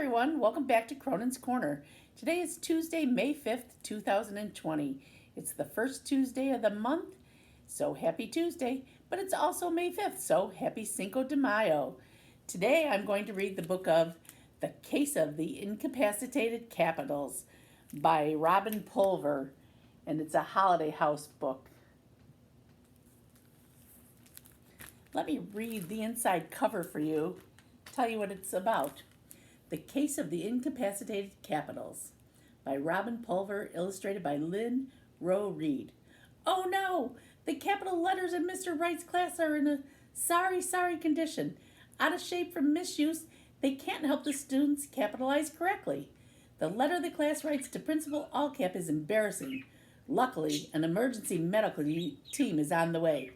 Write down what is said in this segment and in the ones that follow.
everyone. Welcome back to Cronin's Corner. Today is Tuesday, May 5th, 2020. It's the first Tuesday of the month, so happy Tuesday. But it's also May 5th, so happy Cinco de Mayo. Today I'm going to read the book of The Case of the Incapacitated Capitals by Robin Pulver, and it's a holiday house book. Let me read the inside cover for you, tell you what it's about. The Case of the Incapacitated Capitals by Robin Pulver, illustrated by Lynn Rowe Reed. Oh no! The capital letters in Mr. Wright's class are in a sorry condition. Out of shape from misuse, they can't help the students capitalize correctly. The letter the class writes to Principal Allcap is embarrassing. Luckily, an emergency medical team is on the way.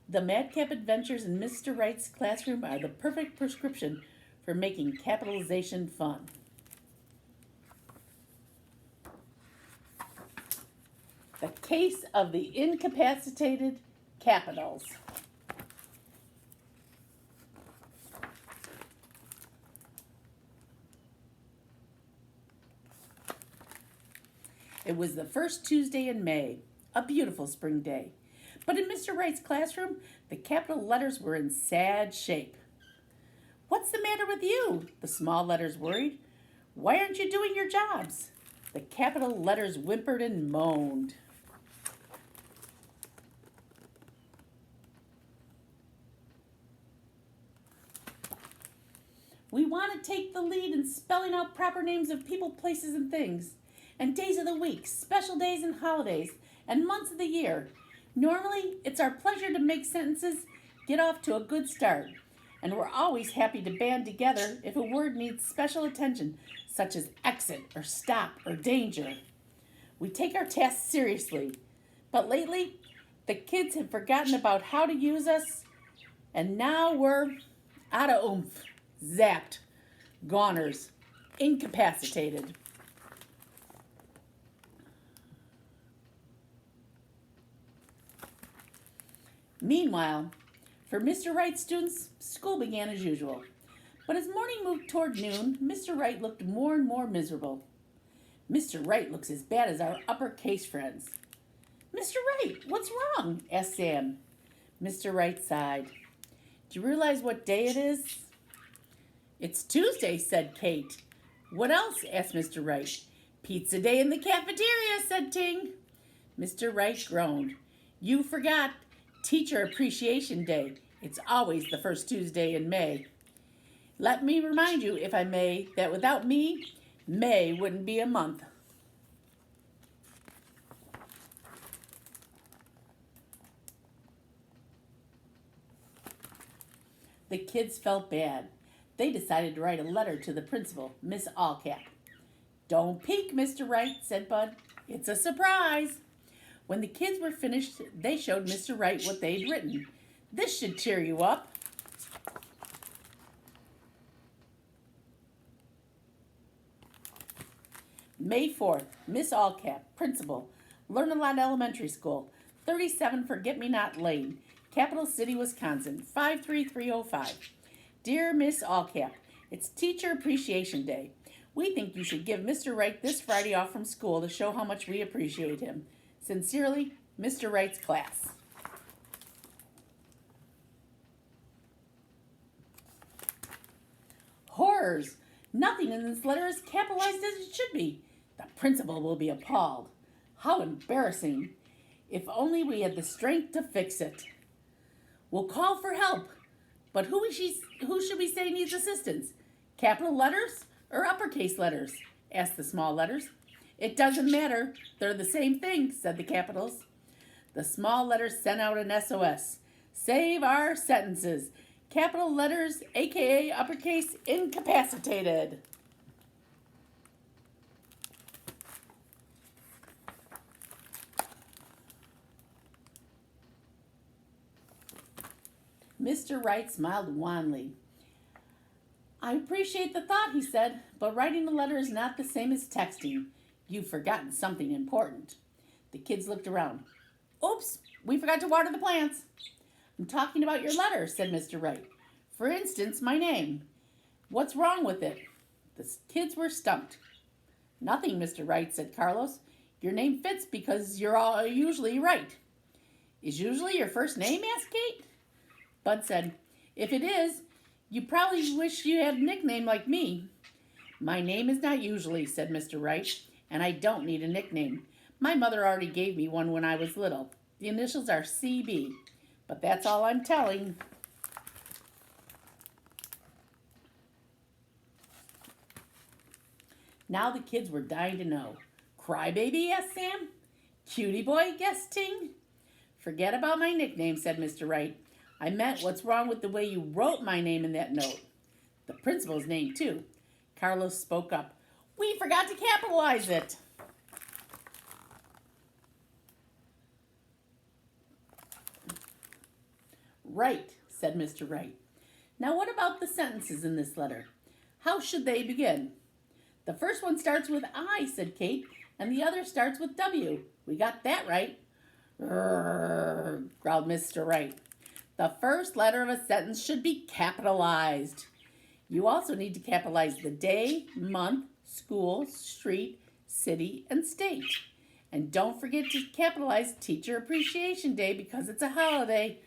The madcap adventures in Mr. Wright's classroom are the perfect prescription for making capitalization fun. The Case of the Incapacitated Capitals. It was the first Tuesday in May, a beautiful spring day. But in Mr. Wright's classroom, the capital letters were in sad shape. "What's the matter with you?" the small letters worried. "Why aren't you doing your jobs?" The capital letters whimpered and moaned. "We want to take the lead in spelling out proper names of people, places, and things, and days of the week, special days and holidays, and months of the year. Normally, it's our pleasure to make sentences get off to a good start, and we're always happy to band together if a word needs special attention, such as exit or stop or danger. We take our tasks seriously, but lately, the kids have forgotten about how to use us, and now we're out of oomph, zapped, goners, incapacitated." Meanwhile, for Mr. Wright's students, school began as usual. But as morning moved toward noon, Mr. Wright looked more and more miserable. "Mr. Wright looks as bad as our uppercase friends." "Mr. Wright, what's wrong?" asked Sam. Mr. Wright sighed. "Do you realize what day it is?" "It's Tuesday," said Kate. "What else?" asked Mr. Wright. "Pizza day in the cafeteria," said Ting. Mr. Wright groaned. "You forgot. Teacher Appreciation Day. It's always the first Tuesday in May. Let me remind you, if I may, that without me, May wouldn't be a month." The kids felt bad. They decided to write a letter to the principal, Miss Allcap. "Don't peek, Mr. Wright," said Bud. "It's a surprise." When the kids were finished, they showed Mr. Wright what they'd written. "This should cheer you up." May 4th, Miss Allcap, Principal, Learn-A-Lot Elementary School, 37 Forget-Me-Not Lane, Capital City, Wisconsin, 53305. Dear Miss Allcap, it's Teacher Appreciation Day. We think you should give Mr. Wright this Friday off from school to show how much we appreciate him. Sincerely, Mr. Wright's class. Horrors! Nothing in this letter is capitalized as it should be. The principal will be appalled. How embarrassing. If only we had the strength to fix it. We'll call for help. But who should we say needs assistance? Capital letters or uppercase letters? Asked the small letters. "It doesn't matter. They're the same thing," said the capitals. The small letters sent out an SOS. "Save our sentences. Capital letters, aka uppercase, incapacitated." Mr. Wright smiled wanly. "I appreciate the thought," he said, "but writing a letter is not the same as texting. You've forgotten something important." The kids looked around. "Oops, we forgot to water the plants." "I'm talking about your letter," said Mr. Wright. "For instance, my name. What's wrong with it?" The kids were stumped. Nothing, Mr. Wright, said Carlos. Your name fits because you're all usually right. Is usually your first name? Asked Kate. Bud said, if it is, you probably wish you had a nickname like me. My name is not usually, said Mr. Wright, and I don't need a nickname. My mother already gave me one when I was little. The initials are CB, but that's all I'm telling. Now the kids were dying to know. Crybaby? Asked Sam. Cutie boy? Guessed Ting. Forget about my nickname, said Mr. Wright. I meant what's wrong with the way you wrote my name in that note. The principal's name, too. Carlos spoke up. We forgot to capitalize it. Right, said Mr. Wright. Now what about the sentences in this letter? How should they begin? The first one starts with I, said Kate, and the other starts with W. We got that right. Growled Mr. Wright. The first letter of a sentence should be capitalized. You also need to capitalize the day, month, school, street, city, and state. And don't forget to capitalize Teacher Appreciation Day because it's a holiday.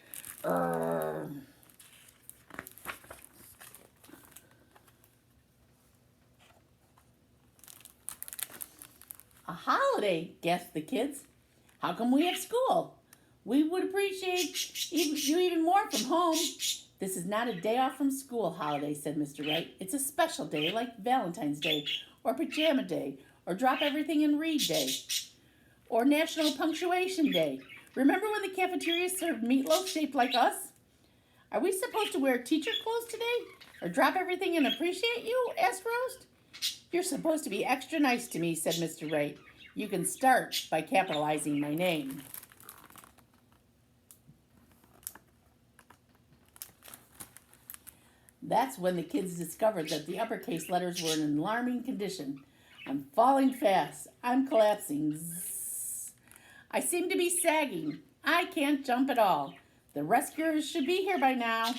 A holiday, gasped the kids. How come we have school? We would appreciate you even more from home. This is not a day off from school holiday, said Mr. Wright. It's a special day like Valentine's Day or Pajama Day or Drop Everything and Read Day or National Punctuation Day. Remember when the cafeteria served meatloaf shaped like us? Are we supposed to wear teacher clothes today or drop everything and appreciate you? Asked Rose. You're supposed to be extra nice to me, said Mr. Wright. You can start by capitalizing my name. That's when the kids discovered that the uppercase letters were in an alarming condition. I'm falling fast. I'm collapsing. Zzz. I seem to be sagging. I can't jump at all. The rescuers should be here by now.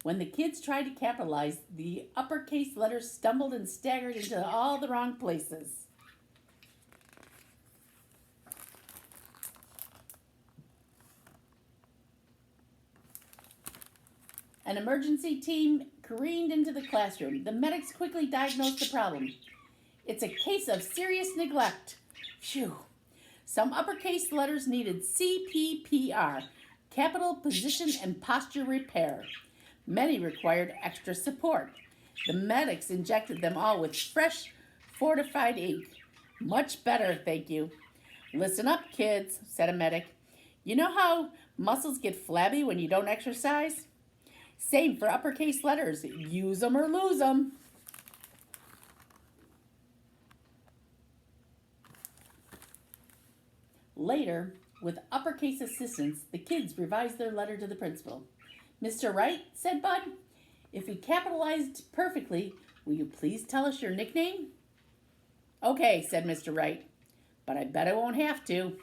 When the kids tried to capitalize, the uppercase letters stumbled and staggered into all the wrong places. An emergency team careened into the classroom. The medics quickly diagnosed the problem. It's a case of serious neglect. Phew. Some uppercase letters needed CPPR, capital position and posture repair. Many required extra support. The medics injected them all with fresh, fortified ink. Much better, thank you. Listen up, kids, said a medic. You know how muscles get flabby when you don't exercise? Same for uppercase letters. Use them or lose them. Later, with uppercase assistance, the kids revised their letter to the principal. Mr. Wright, said Bud, if we capitalized perfectly, will you please tell us your nickname? Okay, said Mr. Wright, but I bet I won't have to.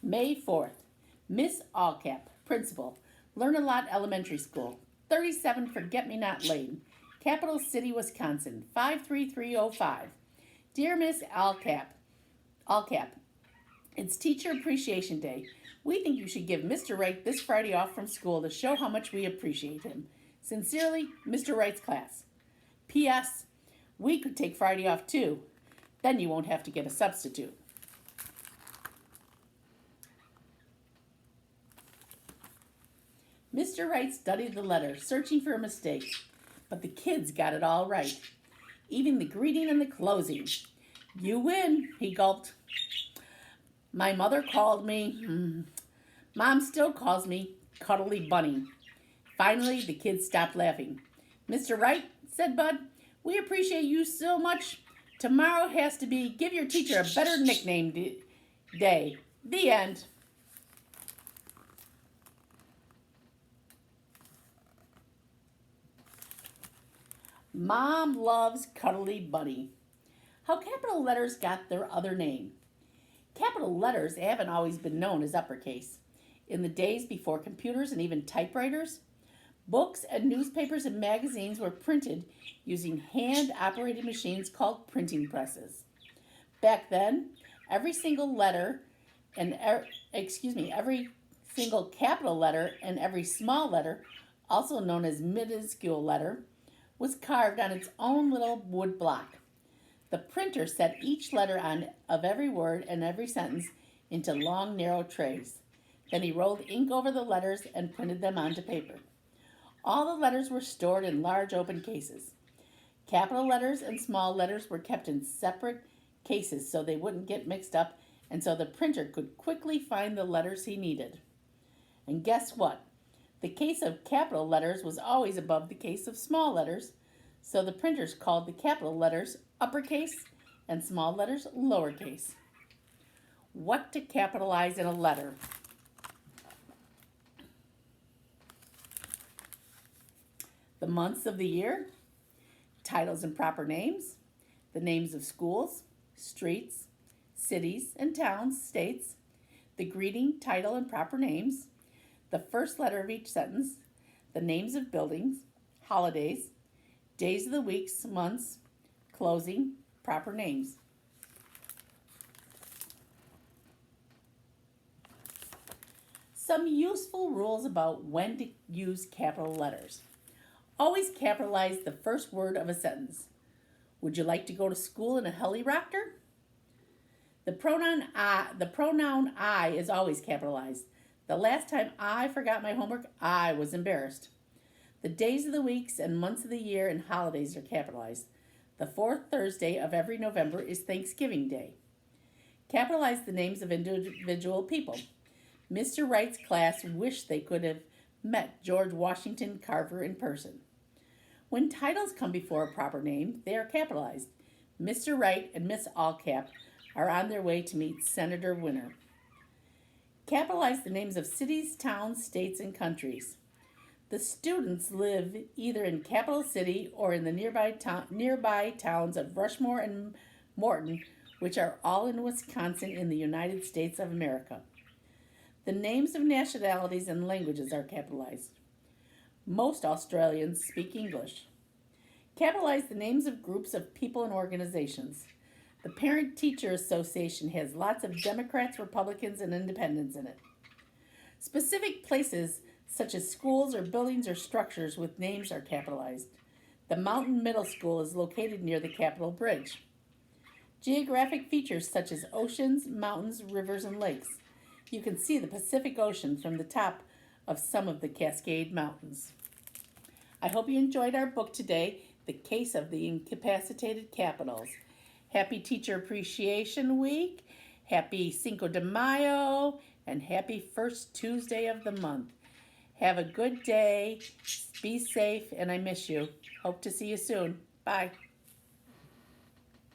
May 4th, Miss Allcap, Principal, Learn a Lot Elementary School, 37 Forget-Me-Not Lane, Capital City, Wisconsin, 53305. Dear Miss Allcap, it's Teacher Appreciation Day. We think you should give Mr. Wright this Friday off from school to show how much we appreciate him. Sincerely, Mr. Wright's class. P.S. We could take Friday off too. Then you won't have to get a substitute. Mr. Wright studied the letter, searching for a mistake, but the kids got it all right. Even the greeting and the closing. You win, he gulped. My mother called me. Mom still calls me Cuddly Bunny. Finally, the kids stopped laughing. Mr. Wright, said Bud, we appreciate you so much. Tomorrow has to be Give Your Teacher a Better Nickname Day. The end. Mom loves Cuddly Bunny. How capital letters got their other name. Capital letters haven't always been known as uppercase. In the days before computers and even typewriters, books and newspapers and magazines were printed using hand-operated machines called printing presses. Back then, every single letter and every single capital letter and every small letter, also known as minuscule letter, was carved on its own little wood block. The printer set each letter of every word and every sentence into long, narrow trays. Then he rolled ink over the letters and printed them onto paper. All the letters were stored in large open cases. Capital letters and small letters were kept in separate cases so they wouldn't get mixed up and so the printer could quickly find the letters he needed. And guess what? The case of capital letters was always above the case of small letters, so the printers called the capital letters uppercase and small letters lowercase. What to capitalize in a letter? The months of the year, titles and proper names, the names of schools, streets, cities and towns, states, the greeting, title, and proper names, the first letter of each sentence, the names of buildings, holidays, days of the weeks, months, closing, proper names. Some useful rules about when to use capital letters. Always capitalize the first word of a sentence. Would you like to go to school in a helicopter? The pronoun I is always capitalized. The last time I forgot my homework, I was embarrassed. The days of the weeks and months of the year and holidays are capitalized. The fourth Thursday of every November is Thanksgiving Day. Capitalize the names of individual people. Mr. Wright's class wished they could have met George Washington Carver in person. When titles come before a proper name, they are capitalized. Mr. Wright and Miss Allcap are on their way to meet Senator Winter. Capitalize the names of cities, towns, states, and countries. The students live either in Capital City or in the nearby towns of Rushmore and Morton, which are all in Wisconsin in the United States of America. The names of nationalities and languages are capitalized. Most Australians speak English. Capitalize the names of groups of people and organizations. The Parent-Teacher Association has lots of Democrats, Republicans, and Independents in it. Specific places such as schools or buildings or structures with names are capitalized. The Mountain Middle School is located near the Capitol Bridge. Geographic features such as oceans, mountains, rivers, and lakes. You can see the Pacific Ocean from the top of some of the Cascade Mountains. I hope you enjoyed our book today, The Case of the Incapacitated Capitals. Happy Teacher Appreciation Week, happy Cinco de Mayo, and happy first Tuesday of the month. Have a good day, be safe, and I miss you. Hope to see you soon. Bye.